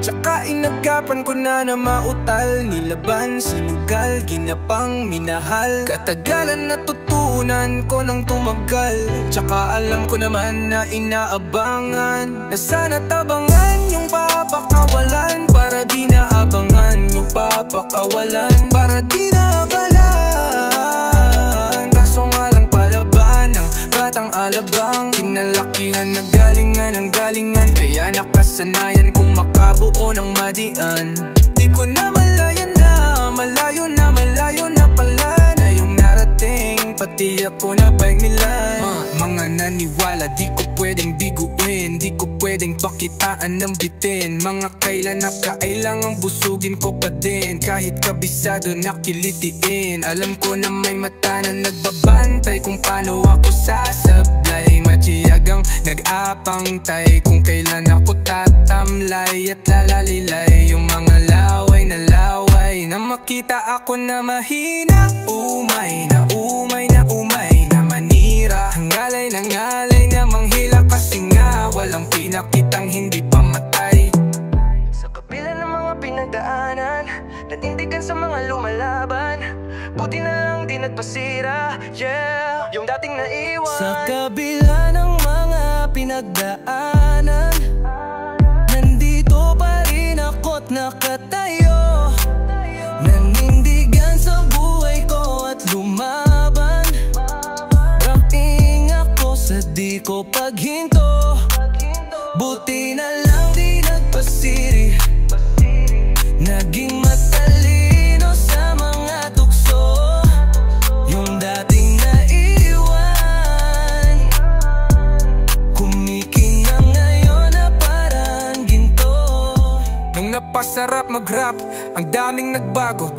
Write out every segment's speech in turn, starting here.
Tsaka inagapan ko na mautal. Nilaban, sinugal, ginapang minahal. Katagalan natutunan ko nang tumagal. Tsaka alam ko naman na inaabangan, na sana tabangan yung papakawalan, para di naabangan yung papakawalan, para di naabalan. Kaso nga lang palaban ng batang alabang, kinalakihan na galingan ang galingan, kaya nakasanayan kung makabuo ng madian. Di ko na malayan na, malayo na, malayo na pala na yung narating, pati ako na pagnilay. Mga naniwala, di ko pwedeng biguin, di ko pwedeng pakitaan ng bitin. Mga kailan na kailangang busugin ko pa din, kahit kabisado nakilitiin. Alam ko na may mata na nagbabantay kung paano ako sasablay. Matiyagang nag-apangtay kung kailan ako tatamlay at lalalilay. Yung mga laway na laway na makita ako na mahina, umay na umay na umay na manira. Ngalay na manghila, kasi nga walang pinakitang hindi pamatay. Sa kabila ng mga pinagdaanan, nanindigan sa mga lumalaban, buti na lang di nagpasira, yeah, yung dating naiwan. Sa kabila ng mga pinagdaanan, nandito pa rin ako't nakatayo. Nanindigan sa buhay ko at lumaban, rating ako sa di ko paghinto. Buti na lang di nagpasiri, naging matalino sa mga tukso. Yung dating naiwan, kumikinang ngayon na parang ginto. Nung napasarap mag-rap, ang daming nagbago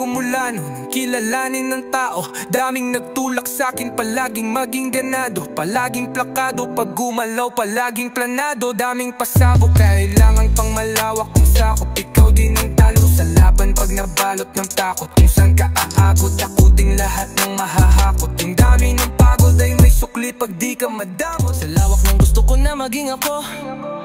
mula nun kilalanin ng tao. Daming nagtulak sa'kin, palaging maging ganado, palaging plakado, pag gumalaw palaging planado. Daming pasabog, kailangan pang malawak kung sakop. Ikaw din ang talo sa laban pag nabalot ng takot. Kung saan ka aagot, takuting lahat ng mahahakot. Yung dami ng pagod ay may sukli pag di ka madamot. Sa lawak ng gusto ko na maging ako,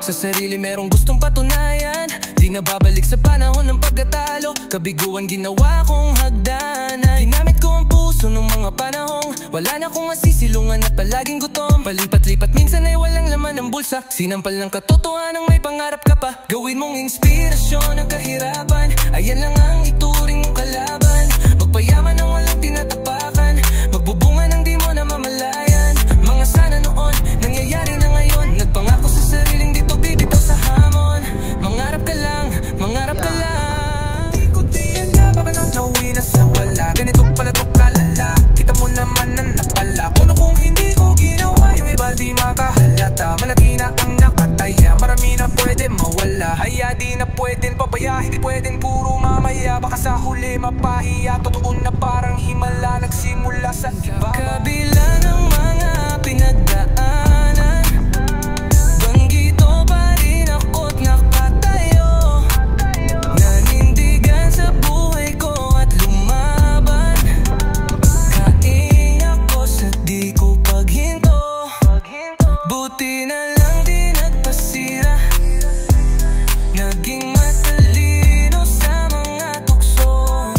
sa sarili merong gustong patunayan. Di na babalik sa panahon ng pagkatalo, kabiguan ginawa kong hagdanan. Ginamit ko ang puso ng mga panahong wala na kong masisilungan at palaging gutom. Palipat-lipat minsan ay walang laman ng bulsa, sinampal ng katotohanan may pangarap ka pa. Gawin mong inspirasyon ang kahirapan, ayan lang ang ituring mong kalaban. Magpayaman ng walang tinatapakan, magbubunga ng di mo na mamalayan. Mga sana noon, nangyayari na ngayon. Nagpangako sa sariling dito bibitaw sa hamon. Mangarap ka lang, mangarap ka lang. Di ko diyan na baka nang nauwi na sa wala. Ganito pala to kalala, kita mo naman na napala. Puno kung hindi ko ginawa, yung iba di makahalata. Malaki na ang nakataya, marami na pwede mawala. Haya di na pwedeng pabaya, hindi pwedeng puro mamaya. Baka sa huli mapahiya, totoo na parang himala nagsimula sa iba. Kabila ng mga pinagdaanan, banggito pa rin ako't nakatayo. Nanindigan sa buhay ko at lumaban, kain ako sa di ko paghinto. Buti na lang di nagpasira, naging matalino sa mga tukso.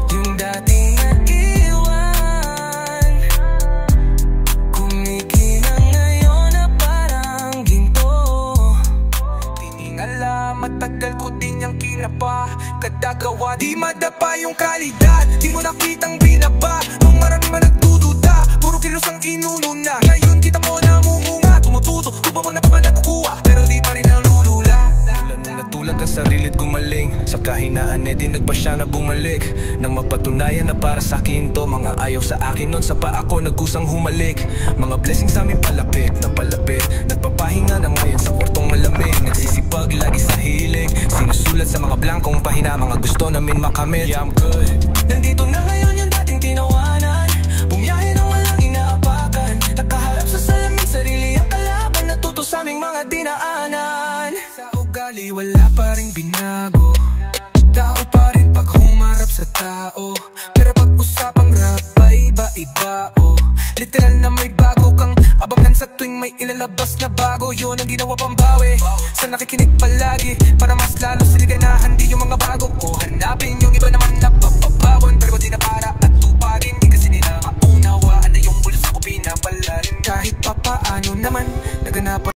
Yung dating naiwan, kumikinang ngayon na parang ginto. Tiningala, matagal ko din yung kinapa, kadagawa di madapa yung kalidad. Di mo nakitang binaba, nung marami man nagdududa, puro kilos ang inununa. Ngayon kita mo namumunga, tumututo, tuba mo na pa man nakukuha, pero di pa rin nalulula. Natulad ang sarilit gumaling, sa kahinaan eh di nagpa siya na bumalik. Nang mapatunayan na para sa akin to, mga ayaw sa akin nun sa pa ako nagkusang humalik. Mga blessings sa amin palapit na palapit, nagpapahinga na ngayon sa kwartong malamig. Nagsisipag lagi sa hiling, sinusulat sa mga blankong pahina, mga gusto namin makamit. Yeah, I'm good. Nandito na ngayon yung dating tinawanan, bumiyahe na walang inaapakan. Nakaharap sa salamin, sarili ang kalaban, natuto sa aming mga dinaanan. Sa ugali wala pa rin binago, tao pa rin pag humarap sa tao. Pero pag usapang rap ay iba-iba, oh. Literal na may bago kang Abangan sa tuwing may ilalabas na bago, yun ang ginawa pambawi. Sa nakikinig palagi, para mas lalo siliganahan di yung mga bago. O hanapin yung iba naman na papabawon, pero di na para at tuparin. Di kasi nila maunawaan na yung bulos ako pinapalarin. Kahit papaano naman, naganapan